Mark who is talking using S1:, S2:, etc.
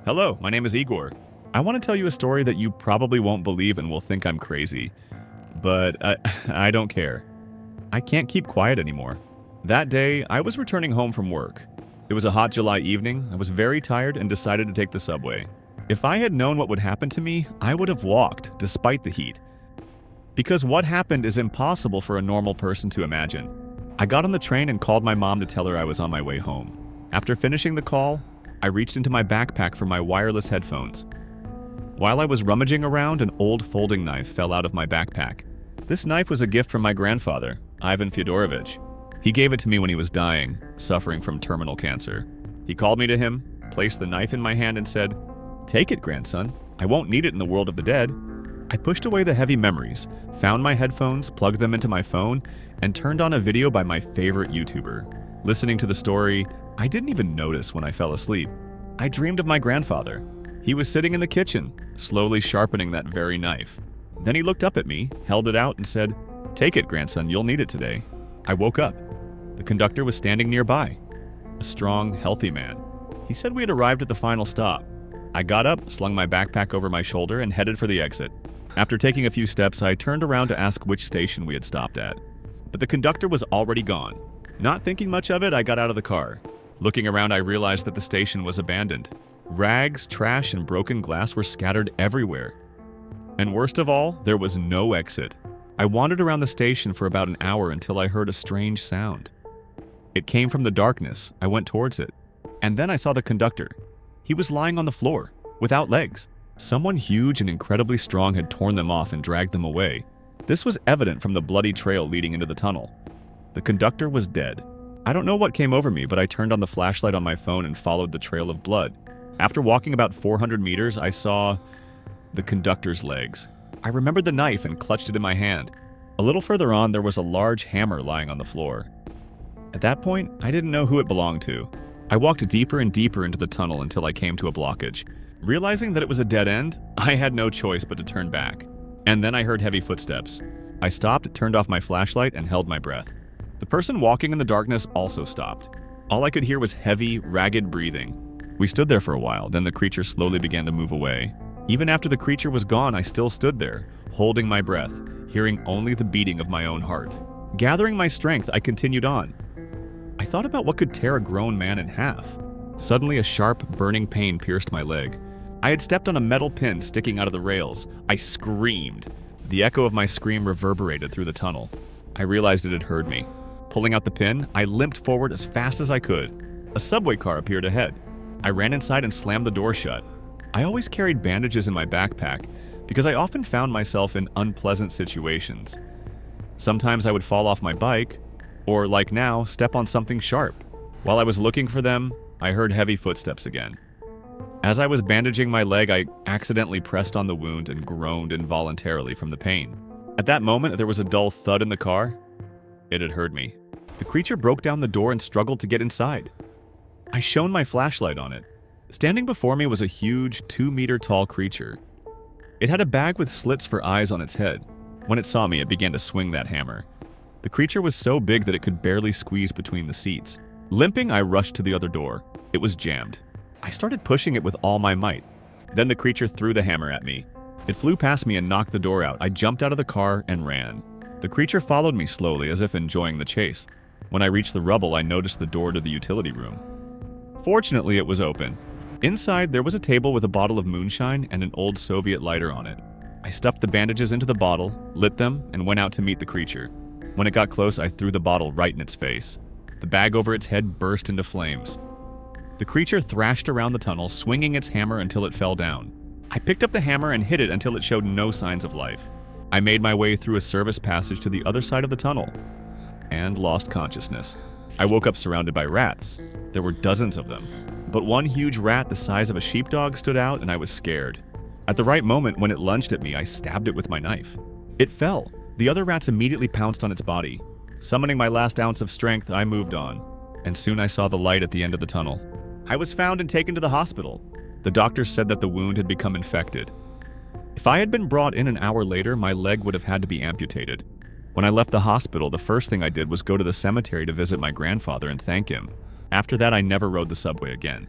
S1: Hello, my name is Igor. I want to tell you a story that you probably won't believe and will think I'm crazy. But I don't care. I can't keep quiet anymore. That day, I was returning home from work. It was a hot July evening, I was very tired and decided to take the subway. If I had known what would happen to me, I would have walked, despite the heat. Because what happened is impossible for a normal person to imagine. I got on the train and called my mom to tell her I was on my way home. After finishing the call, I reached into my backpack for my wireless headphones. While I was rummaging around, an old folding knife fell out of my backpack. This knife was a gift from my grandfather, Ivan Fyodorovich. He gave it to me when he was dying, suffering from terminal cancer. He called me to him, placed the knife in my hand and said, "Take it, grandson. I won't need it in the world of the dead." I pushed away the heavy memories, found my headphones, plugged them into my phone, and turned on a video by my favorite YouTuber. Listening to the story, I didn't even notice when I fell asleep. I dreamed of my grandfather. He was sitting in the kitchen, slowly sharpening that very knife. Then he looked up at me, held it out, and said, "Take it, grandson, you'll need it today." I woke up. The conductor was standing nearby. A strong, healthy man. He said we had arrived at the final stop. I got up, slung my backpack over my shoulder, and headed for the exit. After taking a few steps, I turned around to ask which station we had stopped at. But the conductor was already gone. Not thinking much of it, I got out of the car. Looking around, I realized that the station was abandoned. Rags, trash, and broken glass were scattered everywhere. And worst of all, there was no exit. I wandered around the station for about an hour until I heard a strange sound. It came from the darkness. I went towards it. And then I saw the conductor. He was lying on the floor, without legs. Someone huge and incredibly strong had torn them off and dragged them away. This was evident from the bloody trail leading into the tunnel. The conductor was dead. I don't know what came over me, but I turned on the flashlight on my phone and followed the trail of blood. After walking about 400 meters, I saw the conductor's legs. I remembered the knife and clutched it in my hand. A little further on, there was a large hammer lying on the floor. At that point, I didn't know who it belonged to. I walked deeper and deeper into the tunnel until I came to a blockage. Realizing that it was a dead end, I had no choice but to turn back. And then I heard heavy footsteps. I stopped, turned off my flashlight, and held my breath. The person walking in the darkness also stopped. All I could hear was heavy, ragged breathing. We stood there for a while, then the creature slowly began to move away. Even after the creature was gone, I still stood there, holding my breath, hearing only the beating of my own heart. Gathering my strength, I continued on. I thought about what could tear a grown man in half. Suddenly, a sharp, burning pain pierced my leg. I had stepped on a metal pin sticking out of the rails. I screamed. The echo of my scream reverberated through the tunnel. I realized it had heard me. Pulling out the pin, I limped forward as fast as I could. A subway car appeared ahead. I ran inside and slammed the door shut. I always carried bandages in my backpack because I often found myself in unpleasant situations. Sometimes I would fall off my bike, or like now, step on something sharp. While I was looking for them, I heard heavy footsteps again. As I was bandaging my leg, I accidentally pressed on the wound and groaned involuntarily from the pain. At that moment, there was a dull thud in the car. It had heard me. The creature broke down the door and struggled to get inside. I shone my flashlight on it. Standing before me was a huge, 2-meter-tall creature. It had a bag with slits for eyes on its head. When it saw me, it began to swing that hammer. The creature was so big that it could barely squeeze between the seats. Limping, I rushed to the other door. It was jammed. I started pushing it with all my might. Then the creature threw the hammer at me. It flew past me and knocked the door out. I jumped out of the car and ran. The creature followed me slowly, as if enjoying the chase. When I reached the rubble, I noticed the door to the utility room. Fortunately, it was open. Inside, there was a table with a bottle of moonshine and an old Soviet lighter on it. I stuffed the bandages into the bottle, lit them, and went out to meet the creature. When it got close, I threw the bottle right in its face. The bag over its head burst into flames. The creature thrashed around the tunnel, swinging its hammer until it fell down. I picked up the hammer and hit it until it showed no signs of life. I made my way through a service passage to the other side of the tunnel and lost consciousness. I woke up surrounded by rats. There were dozens of them, but one huge rat the size of a sheepdog stood out and I was scared. At the right moment, when it lunged at me, I stabbed it with my knife. It fell. The other rats immediately pounced on its body. Summoning my last ounce of strength, I moved on, and soon I saw the light at the end of the tunnel. I was found and taken to the hospital. The doctors said that the wound had become infected. If I had been brought in an hour later, my leg would have had to be amputated. When I left the hospital, the first thing I did was go to the cemetery to visit my grandfather and thank him. After that, I never rode the subway again.